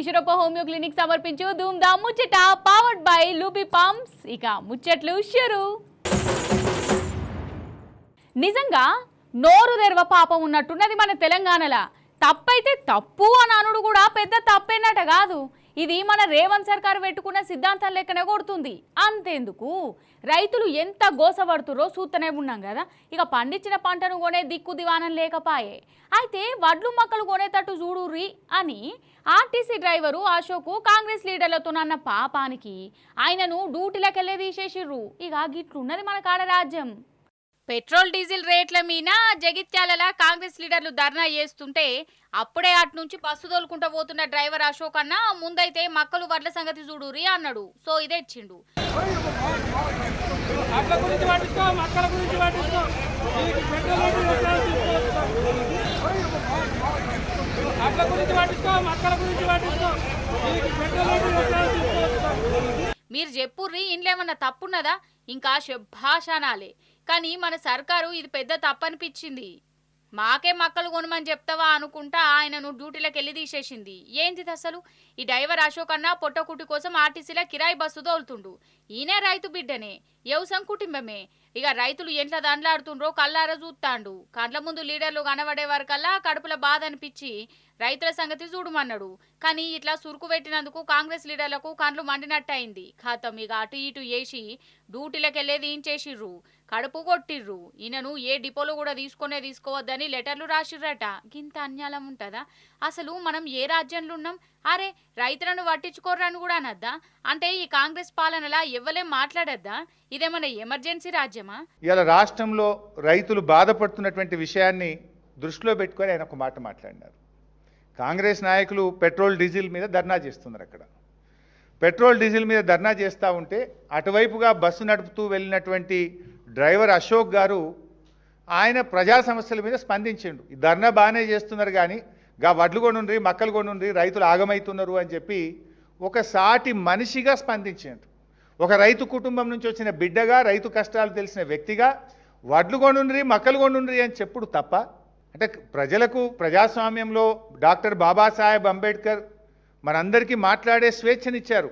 Eeshwarappa homeo clinic సమర్పించు ధూమ్ ధామ్ ముచ్చట powered by lobby pumps. ఇక ముచ్చట్లు షురు. నిజంగా నోరు తెరవ పాపం ఉన్నట్టున్నది మన తెలంగాణలో. తప్పైతే తప్పు అని అనుడు కూడా పెద్ద తప్పేనట కాదు. ఇది మన రేవంత్ సర్కారు పెట్టుకున్న సిద్ధాంతం లెక్కనే కొడుతుంది. అంతేందుకు రైతులు ఎంత గోసపడుతురో చూస్తూనే ఉన్నాం కదా. ఇక పండించిన పంటను కొనే దిక్కు దివానం లేకపాయే. అయితే వడ్లు మొక్కలు కొనేటట్టు చూడుర్రి అని ఆర్టీసీ డ్రైవరు అశోక్ కాంగ్రెస్ లీడర్లతో అన్న పాపానికి ఆయనను డ్యూటీలకెళ్ళే తీసేసిర్రు. ఇక గిట్లున్నది మన కాడ రాజ్యం. పెట్రోల్ డీజిల్ రేట్ల మీద జగిత్యాల కాంగ్రెస్ లీడర్లు ధర్నా చేస్తుంటే అప్పుడే అటు నుంచి బస్సు తోలుకుంటూ పోతున్న డ్రైవర్ అశోక్ అన్న ముందైతే మక్కలు వడ్ల సంగతి చూడురి అన్నాడు. సో ఇదే ఇచ్చిండు. మీరు చెప్పుర్రి ఇండ్లేమన్నా తప్పున్నదా? ఇంకా శభాషానాలే. కానీ మన సర్కారు ఇది పెద్ద తప్పనిపించింది. మాకే మక్కలు కొనమని చెప్తావా అనుకుంటా ఆయనను డ్యూటీలకు వెళ్ళి తీసేసింది. ఏంటిది అసలు? ఈ డ్రైవర్ అశోక్ అన్న పొట్టకుటి కోసం ఆర్టీసీలో కిరాయి బస్సు తోలుతుండు. ఈయనే రైతు బిడ్డనే, వ్యవసాయం కుటుంబమే. ఇక రైతులు ఎంట్ల దండలాడుతుండ్రో కళ్ళారా చూస్తాండు. కండ్ల ముందు లీడర్లు కనబడే వరకల్లా కడుపుల బాధ అనిపించి రైతుల సంగతి చూడమన్నాడు. కానీ ఇట్లా సురుకు పెట్టినందుకు కాంగ్రెస్ లీడర్లకు కండ్లు మండినట్టయింది. ఖాతం ఇక అటు ఇటు వేసి డ్యూటీలకు వెళ్ళేది చేసిర్రు, కడుపు కొట్టిర్రు. ఈయనను ఏ డిపోలో కూడా తీసుకోవద్దని లెటర్లు రాసిర్రట. గింత అన్యాయం ఉంటుందా? అసలు మనం ఏ రాజ్యంలో ఉన్నాం? అరే రైతులను పట్టించుకోర్రని కూడా అనద్దా? అంటే ఈ కాంగ్రెస్ పాలనలా ఎవ్వలేం మాట్లాడద్దా? ఇదేమన్నా ఎమర్జెన్సీ రాజ్యమా? ఇలా రాష్ట్రంలో రైతులు బాధపడుతున్నటువంటి విషయాన్ని దృష్టిలో పెట్టుకొని ఆయన ఒక మాట మాట్లాడినారు. కాంగ్రెస్ నాయకులు పెట్రోల్ డీజిల్ మీద ధర్నా చేస్తున్నారు. అక్కడ పెట్రోల్ డీజిల్ మీద ధర్నా చేస్తూ ఉంటే అటువైపుగా బస్సు నడుపుతూ వెళ్ళినటువంటి డ్రైవర్ అశోక్ గారు ఆయన ప్రజా సమస్యల మీద స్పందించిండు. ఈ ధర్నా బాగానే చేస్తున్నారు కానీ గా వడ్లు కొనుండ్రి, మక్కలు కొనుండ్రి, రైతులు ఆగమవుతున్నారు అని చెప్పి ఒక సాటి మనిషిగా స్పందించిండు. ఒక రైతు కుటుంబం నుంచి వచ్చిన బిడ్డగా, రైతు కష్టాలు తెలిసిన వ్యక్తిగా వడ్లు కొనుండ్రి, మక్కలు కొనుండ్రి అని చెప్పుడు తప్ప? అంటే ప్రజలకు ప్రజాస్వామ్యంలో డాక్టర్ బాబాసాహెబ్ అంబేద్కర్ మనందరికీ మాట్లాడే స్వేచ్ఛనిచ్చారు.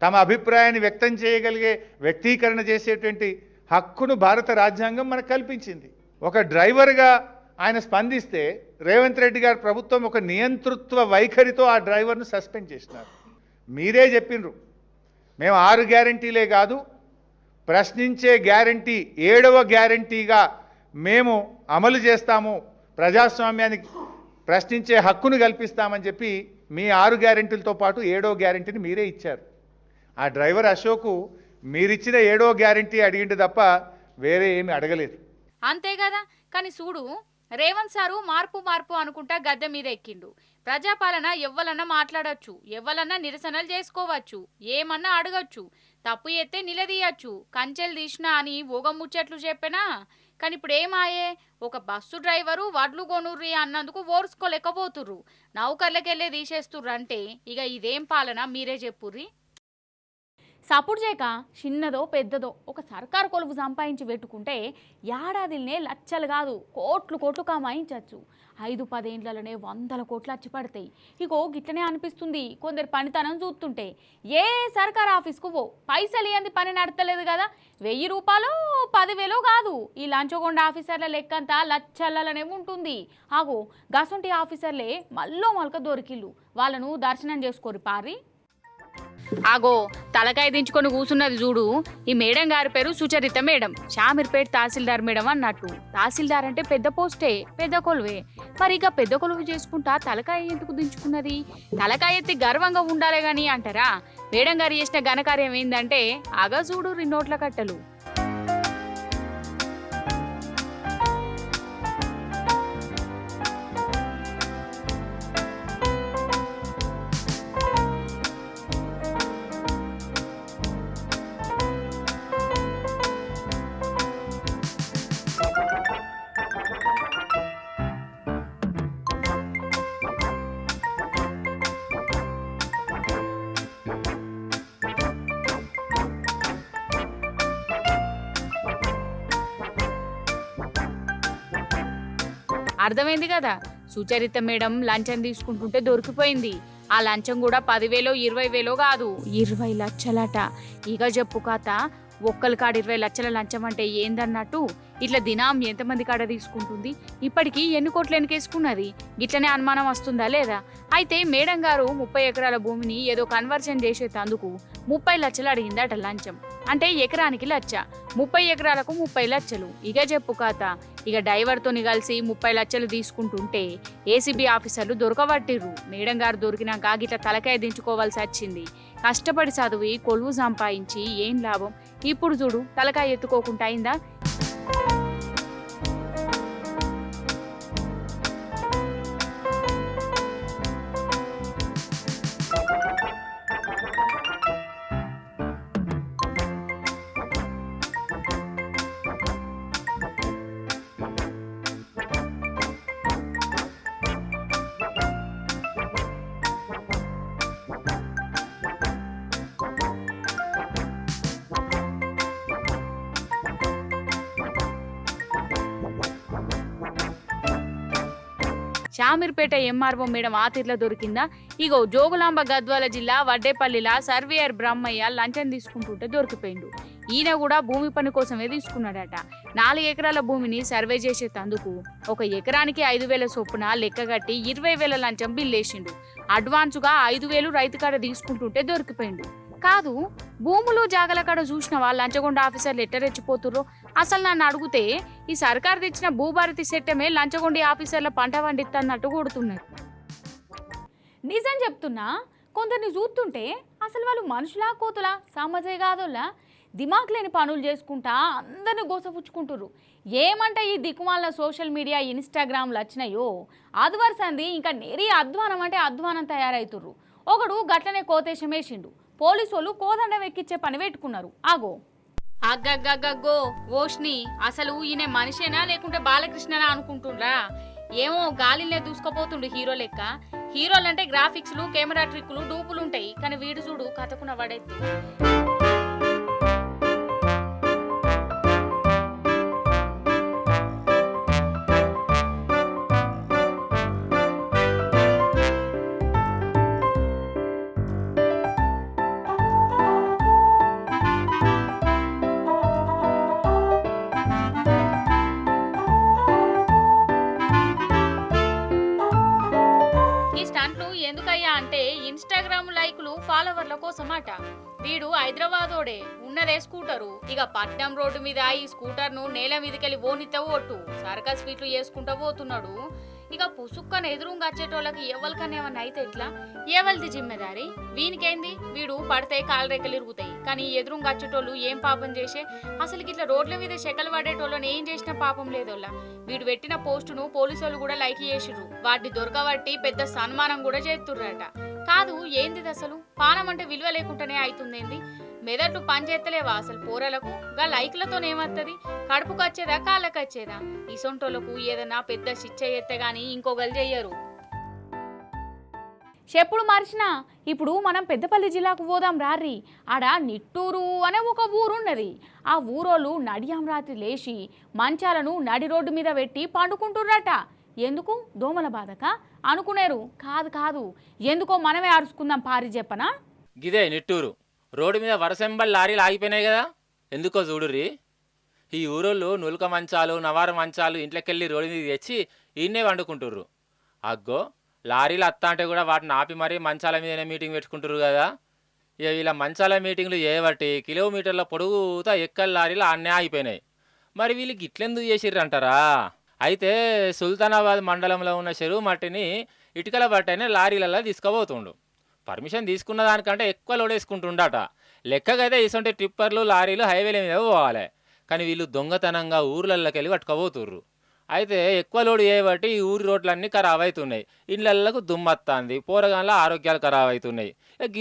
తమ అభిప్రాయాన్ని వ్యక్తం చేయగలిగే, వ్యక్తీకరణ చేసేటువంటి హక్కును భారత రాజ్యాంగం మనకు కల్పించింది. ఒక డ్రైవర్గా ఆయన స్పందిస్తే రేవంత్ రెడ్డి గారి ప్రభుత్వం ఒక నియంతృత్వ వైఖరితో ఆ డ్రైవర్ను సస్పెండ్ చేసినారు. మీరే చెప్పినరు, మేము 6 గ్యారంటీలే కాదు, ప్రశ్నించే గ్యారంటీ 7వ గ్యారంటీగా మేము అమలు చేస్తాము, ప్రజాస్వామ్యానికి ప్రశ్నించే హక్కును కల్పిస్తామని చెప్పి మీ 6 గ్యారంటీలతో పాటు 7వ గ్యారంటీని మీరే ఇచ్చారు. ఆ డ్రైవర్ అశోకు మీరిచ్చిన 7వ గ్యారంటీ అడిగిండు తప్ప వేరే ఏమి అడగలేదు. అంతే కదా. కానీ చూడు, రేవంత్ సారు మార్పు అనుకుంటా గద్దె మీద ఎక్కిండు. ప్రజాపాలన ఎవ్వలన్నా మాట్లాడచ్చు, ఎవ్వలన్నా నిరసనలు చేసుకోవచ్చు, ఏమన్నా అడగచ్చు, తప్పు ఎత్తే నిలదీయచ్చు, కంచెలు తీసినా అని ముచ్చట్లు చెప్పినా. కానీ ఇప్పుడు ఏమాయే? ఒక బస్సు డ్రైవరు వడ్లు కొనుర్రి అన్నందుకు ఓర్చుకోలేకపోతుర్రు, నౌకర్లకెళ్ళే తీసేస్తుర్రు. అంటే ఇక ఇదేం పాలన? మీరే చెప్పుర్రి. సపోర్ట్ చేయక చిన్నదో పెద్దదో ఒక సర్కారు కొలువు సంపాదించి పెట్టుకుంటే ఏడాదిలోనే లక్షలు కాదు కోట్లు కమాయించవచ్చు. 5-10 ఏండ్లలోనే 100 కోట్లు వచ్చి పడతాయి. ఇగో గిట్లనే అనిపిస్తుంది కొందరు పనితనం చూస్తుంటే. ఏ సర్కారు ఆఫీస్కు పో, పైసలు ఇవ్వంది పని నడతలేదు కదా. 1000 రూపాయలు 10,000 కాదు. ఈ లంచగొండ ఆఫీసర్ల లెక్కంతా లక్షలనే ఉంటుంది. ఆగో గసంటి ఆఫీసర్లే మళ్ళక దొరికిళ్ళు. వాళ్ళను దర్శనం చేసుకోరు పారి. ఆగో తలకాయ దించుకొని కూసున్నది చూడు, ఈ మేడం గారి పేరు సుచరిత మేడం, షామీర్పేట్ తహసీల్దార్ మేడం అన్నట్టు. తహసీల్దార్ అంటే పెద్ద పోస్టే, పెద్ద కొలువే. మరి ఇక పెద్ద కొలువు చేసుకుంటా తలకాయ ఎందుకు దించుకున్నది? తలకాయ ఎత్తి గర్వంగా ఉండాలి గాని అంటారా? మేడం గారు చేసిన ఘనకార్యం ఏందంటే ఆగా చూడు నోట్ల కట్టలు. అర్థమైంది కదా. సుచరిత మేడం లంచం తీసుకుంటుంటే దొరికిపోయింది. ఆ లంచం కూడా 10,000 20,000 కాదు 20 లక్షలట. ఇక చెప్పు కథ. ఒక్కరి కాడ 20 లక్షల లంచం అంటే ఏందన్నట్టు ఇట్లా దినం ఎంతమంది కాడ తీసుకుంటుంది, ఇప్పటికీ ఎన్ని కోట్లు ఎన్నికేసుకున్నది, గిట్లనే అనుమానం వస్తుందా లేదా? అయితే మేడం గారు 30 ఎకరాల భూమిని ఏదో కన్వర్షన్ చేసేటందుకు 30 లక్షలు అడిగిందట లంచం. అంటే ఎకరానికి లక్ష, 30 ఎకరాలకు 30 లక్షలు. ఇక చెప్పు కథ. ఇక డ్రైవర్తోని కలిసి 30 లక్షలు తీసుకుంటుంటే ఏసీబీ ఆఫీసర్లు దొరకబట్టిర్రు. మేడం గారు దొరికినాక గిట్ల తలకాయ దించుకోవాల్సి వచ్చింది. కష్టపడి చదివి కొలువు సంపాదించి ఏం లాభం? ఇప్పుడు చూడు తలకాయ ఎత్తుకోకుండా అయిందా? షామీర్పేట ఎంఆర్ఓ మేడం ఆతిర్ల దొరికిందా? ఇగో జోగులాంబ గద్వాల జిల్లా వడ్డేపల్లిలా సర్వేయర్ బ్రహ్మయ్య లంచం తీసుకుంటుంటే దొరికిపోయిండు. ఈయన కూడా భూమి పని కోసమే తీసుకున్నాడట. 4 ఎకరాల భూమిని సర్వే చేసేటందుకు ఒక ఎకరానికి 5,000 చొప్పున లెక్కగట్టి 20,000 లంచం బిల్లేసిండు. అడ్వాన్సుగా 5,000 రైతు కాడ తీసుకుంటుంటే దొరికిపోయిండు. కాదు, భూములు జాగల కాడ చూసినవా లంచగొండ ఆఫీసర్లు ఎట్టరెచ్చిపోతుర్రో? అసలు నన్ను అడిగితే ఈ సర్కారు తెచ్చిన భూభారతి చట్టమే లంచగొండి ఆఫీసర్ల పంట పండిత్తన్నట్టు కొడుతున్నారు. నిజం చెప్తున్నా, కొందరిని చూస్తుంటే అసలు వాళ్ళు మనుషులా కోతులా సమాజే కాదోలా దిమాగ్ లేని పనులు చేసుకుంటా అందరిని గోసపుచ్చుకుంటుర్రు. ఏమంటే ఈ దిక్కుమాల సోషల్ మీడియా ఇన్స్టాగ్రామ్లు వచ్చినాయో అది వరుసంది ఇంకా నేరీ అధ్వానం అంటే అధ్వానం తయారవుతుర్రు. ఒకడు గట్లనే కోతేశం వేసిండు. పోలీసు వాళ్ళు కోదండం ఎక్కిచ్చే పని పెట్టుకున్నారు. ఆగో అగ్గగ్గగ్గో ఓష్ని, అసలు ఈయన మనిషేనా లేకుంటే బాలకృష్ణనా అనుకుంటుండ్రా? ఏమో గాలినే దూసుకుపోతుండు హీరో లెక్క. హీరోలంటే గ్రాఫిక్స్లు, కెమెరా ట్రిక్కులు, డూపులుంటాయి. కానీ వీడు చూడు కథకున్న వాడైతే. ఎందుకయ్యా అంటే ఇన్స్టాగ్రామ్ లైకులు ఫాలోవర్ల కోసమాట. వీడు హైదరాబాదోడే, ఉన్నదే స్కూటరు. ఇక పట్నం రోడ్డు మీద ఈ స్కూటర్ ను నేల మీదకెళ్ళి ఓనితే ఓటు సర్కస్ ఫీట్లు చేసుకుంటూ పోతున్నాడు. ఇక పుసుక్కన ఎదురుగా వచ్చేటోళ్ళకి ఎవరికన్నా ఏమన్నా అయితే ఎట్లా? ఎవరిది జిమ్మెదారి? వీనికేంది? వీడు పడితే కాలు రెక్కలు ఇరుగుతాయి. కానీ ఎదురుగా వచ్చేటోళ్ళు ఏం పాపం చేసే? అసలు ఇట్లా రోడ్ల మీద చెక్కలు పడేటోళ్ళని ఏం చేసిన పాపం లేదోళ్ళ. వీడు పెట్టిన పోస్టును పోలీసు వాళ్ళు కూడా లైక్ చేసిర్రు. వాటిని దొరకబట్టి పెద్ద సన్మానం కూడా చేస్తుర్రట. కాదు, ఏంది అసలు? పానం అంటే విలువ లేకుండానే అవుతుందేంది? మెదట్లు పని చేస్తలేవా అసలు పోరలకు? గా లైక్లతోనేమత్తది? కడుపుకు వచ్చేదా కాళ్ళకి వచ్చేదా? ఇసొంటోళ్లకు ఏదన్నా పెద్ద శిక్ష చేస్తే గానీ ఇంకొకరు చెయ్యరు. చెప్పుడు మార్చినా ఇప్పుడు మనం పెద్దపల్లి జిల్లాకు పోదాం రారి. ఆడ నిట్టూరు అనే ఒక ఊరున్నది. ఆ ఊరోళ్ళు నడియాం రాత్రి లేచి మంచాలను నడి రోడ్డు మీద పెట్టి పండుకుంటుర్రట. ఎందుకు? దోమల బాధక అనుకునేరు. కాదు కాదు, ఎందుకో మనమే అరుచుకుందాం పారి చెప్పనా. గిదే నిట్టూరు రోడ్డు మీద వరసెంబల్ లారీలు ఆగిపోయినాయి కదా, ఎందుకో చూడుర్రి. ఈ ఊరోళ్ళు నులక మంచాలు, నవార మంచాలు ఇంట్లోకెళ్ళి రోడ్డు మీద తెచ్చి ఈయన్నే వండుకుంటుర్రు. అగ్గో లారీలు అత్తా అంటే కూడా వాటిని ఆపి మరీ మంచాల మీదనే మీటింగ్ పెట్టుకుంటుర్రు కదా. ఇక ఇలా మంచాల మీటింగ్లు చేయబట్టి కిలోమీటర్ల పొడుగుతా ఎక్కల లారీలు అన్నే ఆగిపోయినాయి. మరి వీళ్ళకి ఇట్లెందుకు చేసిర్రు అంటారా? అయితే సుల్తానాబాద్ మండలంలో ఉన్న చెరువు మట్టిని ఇటుకల బట్టనే లారీలలో తీసుకుపోతుండు. పర్మిషన్ తీసుకున్న దానికంటే ఎక్కువ లోడ్ వేసుకుంటుండట. లెక్కకైతే ఇసొంటి టిప్పర్లు లారీలు హైవేల మీద పోవాలి. కానీ వీళ్ళు దొంగతనంగా ఊర్లలోకి వెళ్ళి పట్టుకోబోతుర్రు. అయితే ఎక్కువ లోడ్ చేయబట్టి ఈ ఊరి రోడ్లన్నీ ఖరాబ్ అవుతున్నాయి. ఇళ్ళకు దుమ్మత్తాంది, పోరగాన్ల ఆరోగ్యాలు ఖరాబ్ అవుతున్నాయి.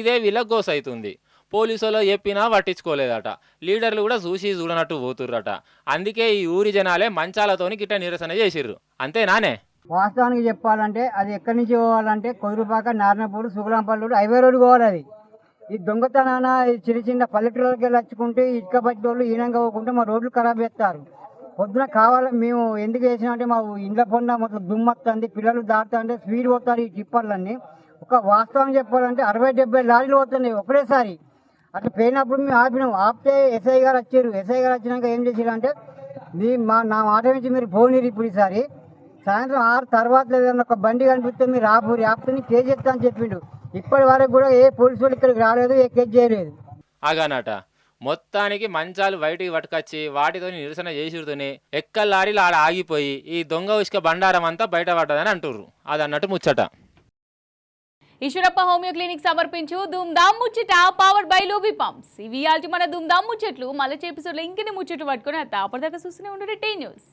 ఇదే వీళ్ళకి గోస అవుతుంది. పోలీసులో చెప్పినా పట్టించుకోలేదట. లీడర్లు కూడా చూసి చూడనట్టు పోతుర్రట. అందుకే ఈ ఊరి జనాలే మంచాలతోని గిట్ట నిరసన చేసిర్రు. అంతేనానే? వాస్తవానికి చెప్పాలంటే అది ఎక్కడి నుంచి పోవాలంటే కొదురుపాక, నారాయణపూర్, సుగులాంపల్లూరు హైవే రోడ్డు పోవాలి. అది ఈ దొంగతనాన చిన్న చిన్న పల్లెటూళ్ళకి వచ్చుకుంటే ఇటుక బట్టి వాళ్ళు ఈనంగా పోకుంటే మా రోడ్లు ఖరాబ్ చేస్తారు. పొద్దున కావాలి మేము ఎందుకు వేసినామంటే మా ఇండ్ల పొంద మొత్తం దుమ్మత్తుంది, పిల్లలు దాటుతా అంటే స్పీడ్ పోతారు ఈ టిప్పర్లన్నీ. ఒక ఒక్క వాస్తవం చెప్పాలంటే 60-70 లారీలు పోతున్నాయి ఒకటేసారి. అట్లా పోయినప్పుడు మేము ఆపినాం. ఆపితే ఎస్ఐ గారు వచ్చారు. ఎస్ఐ గారు వచ్చినాక ఏం చేసారంటే నా మాట నుంచి మీరు పోనీరు ఇప్పుడు ఈసారి సాయంత్రం 6 తర్వాత ఏదన్నా ఒక బండి కనిపిస్తే మీరు ఆపితే కేసు చెప్తా అని చెప్పిండు. ఇప్పటి వరకు కూడా ఏ పోలీసు వాళ్ళు ఇక్కడికి రాలేదు, ఏ కేసు చేయలేదు. ఆగానట మొత్తానికి మంచాలు బయటికి పట్టుకొచ్చి వాటితో నిరసన చేసుడుతోనే ఎక్క లారీలు ఆడ ఆగిపోయి ఈ దొంగ ఉసుక బండారం అంతా బయటపడ్డదని అంటుర్రు. అది అన్నట్టు ముచ్చట. ఈశ్వరప్ప హోమియో క్లినిక్ సమర్పించు ధూమ్ ధామ్ ముచ్చట పవర్డ్ బై లూబీ పంప్స్. ఇవి మన ధూమ్ ధామ్ ముచ్చట్లు. మళ్ళీ ఎపిసోడ్లో ఇంకెన్ని ముచ్చట్లు పట్టుకుని అప్పటిదాకా చూస్తూనే ఉండండి టీ న్యూస్.